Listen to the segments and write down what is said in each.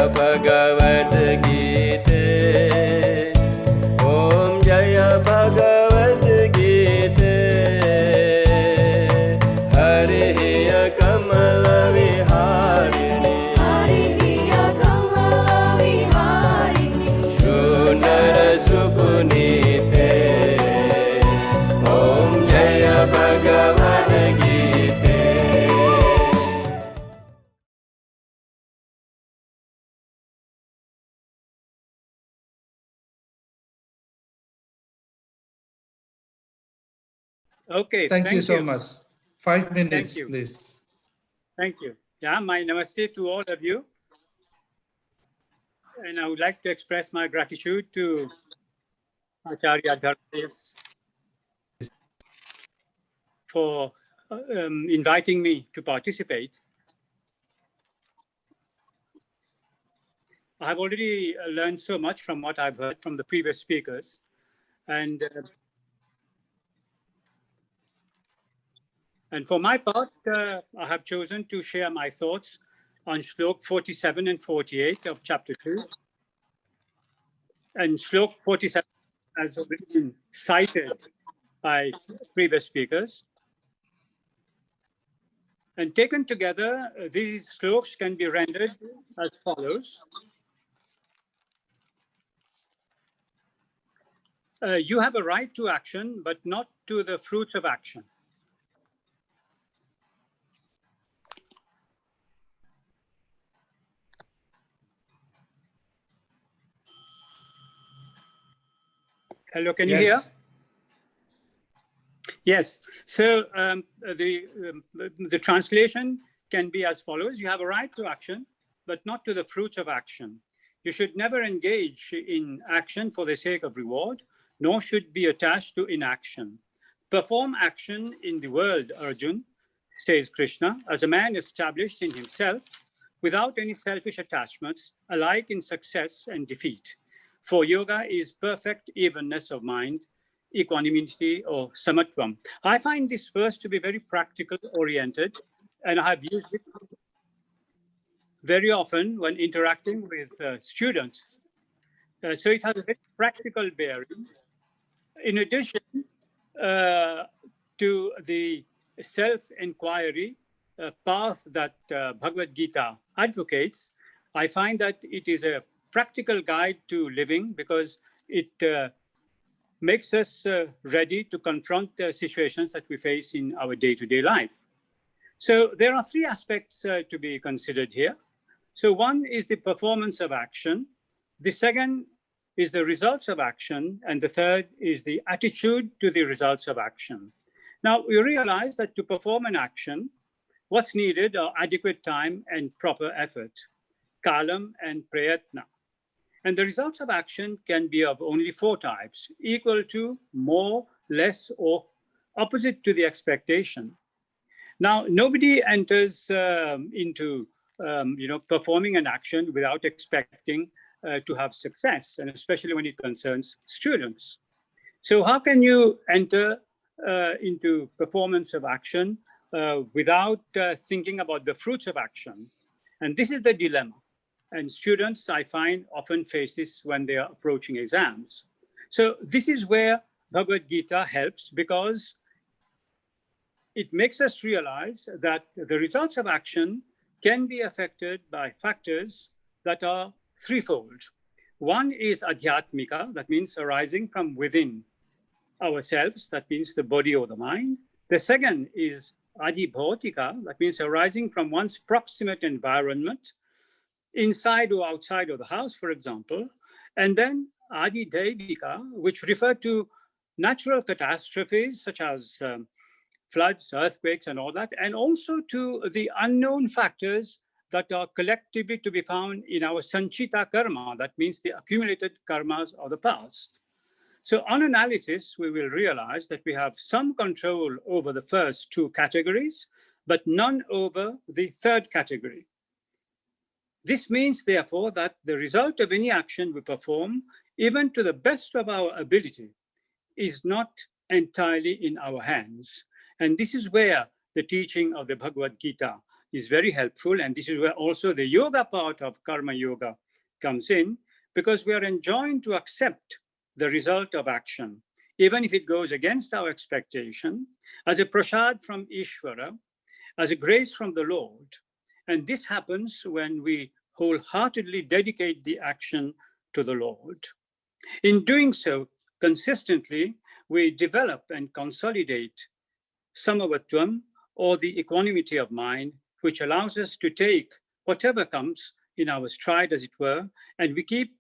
Bhagavad Gītā Om Jaya Bhagavad Gītā Hariya Kamala Viharini Hariya Kamala Viharini Sunara Supunite Om Jaya Bhagavad Gītā. Okay, Thank you so much. 5 minutes, you. please. Thank you. Yeah, my namaste to all of you. And I would like to express my gratitude to Acharya Dharmadev for inviting me to participate. I've already learned so much from what I've heard from the previous speakers. And for my part, I have chosen to share my thoughts on Shlok 47 and 48 of chapter 2. And Shlok 47 has already been cited by previous speakers. And taken together, these shloks can be rendered as follows. You have a right to action, but not to the fruits of action. Hello, can you hear? Yes. So the translation can be as follows. You have a right to action, but not to the fruits of action. You should never engage in action for the sake of reward, nor should be attached to inaction. Perform action in the world, Arjun, says Krishna, as a man established in himself, without any selfish attachments, alike in success and defeat. For yoga is perfect evenness of mind, equanimity or samatvam. I find this verse to be very practical oriented, and I have used it very often when interacting with students. So it has a very practical bearing. In addition to the self-inquiry path that Bhagavad Gītā advocates, I find that it is a practical guide to living because it makes us ready to confront the situations that we face in our day-to-day life. So there are three aspects to be considered here. So one is the performance of action. The second is the results of action. And the third is the attitude to the results of action. Now, we realize that to perform an action, what's needed are adequate time and proper effort, kalam and prayatna. And the results of action can be of only four types, equal to, more, less, or opposite to the expectation. Now, nobody enters into performing an action without expecting to have success, and especially when it concerns students. So how can you enter into performance of action without thinking about the fruits of action? And this is the dilemma. And students, I find, often face this when they are approaching exams. So this is where Bhagavad Gītā helps, because it makes us realize that the results of action can be affected by factors that are threefold. One is adhyatmika, that means arising from within ourselves, that means the body or the mind. The second is adhibhautika, that means arising from one's proximate environment, inside or outside of the house, for example. And then adhidevika, which refer to natural catastrophes such as floods, earthquakes, and all that, and also to the unknown factors that are collectively to be found in our sanchita karma, that means the accumulated karmas of the past. So on analysis, we will realize that we have some control over the first two categories, but none over the third category. This means, therefore, that the result of any action we perform, even to the best of our ability, is not entirely in our hands. And this is where the teaching of the Bhagavad Gītā is very helpful. And this is where also the yoga part of karma yoga comes in, because we are enjoined to accept the result of action, even if it goes against our expectation, as a prasad from Ishvara, as a grace from the Lord. And this happens when we wholeheartedly dedicate the action to the Lord. In doing so consistently, we develop and consolidate samavatvam, or the equanimity of mind, which allows us to take whatever comes in our stride, as it were, and we keep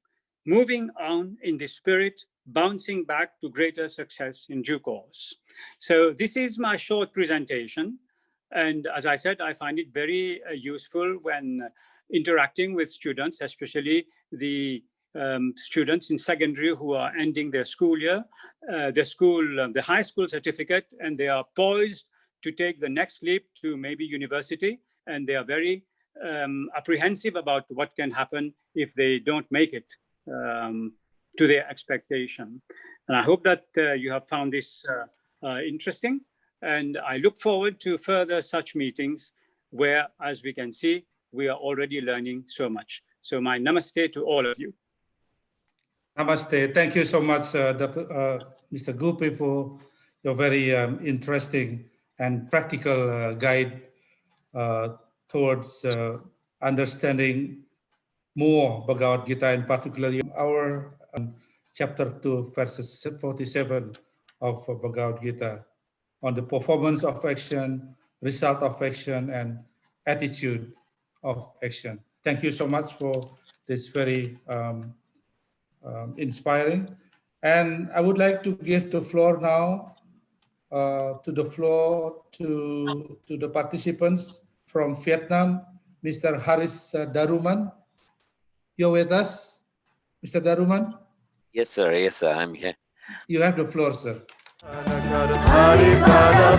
moving on in the spirit, bouncing back to greater success in due course. So this is my short presentation. And as I said, I find it very useful when interacting with students, especially the students in secondary who are ending their school year, the high school certificate, and they are poised to take the next leap to maybe university, and they are very apprehensive about what can happen if they don't make it to their expectation. And I hope that you have found this interesting, and I look forward to further such meetings where, as we can see, we are already learning so much. So my namaste to all of you. Namaste. Thank you so much, Mr. Gopee, for your very interesting and practical guide towards understanding more Bhagavad Gītā, and particularly our chapter 2, verses 47 of Bhagavad Gītā, on the performance of action, result of action, and attitude of action. Thank you so much for this very inspiring. And I would like to give the floor now to the participants from Vietnam, Mr. Haris Daruman. You're with us, Mr. Daruman? Yes, sir. Yes, sir. I'm here. You have the floor, sir. Haripada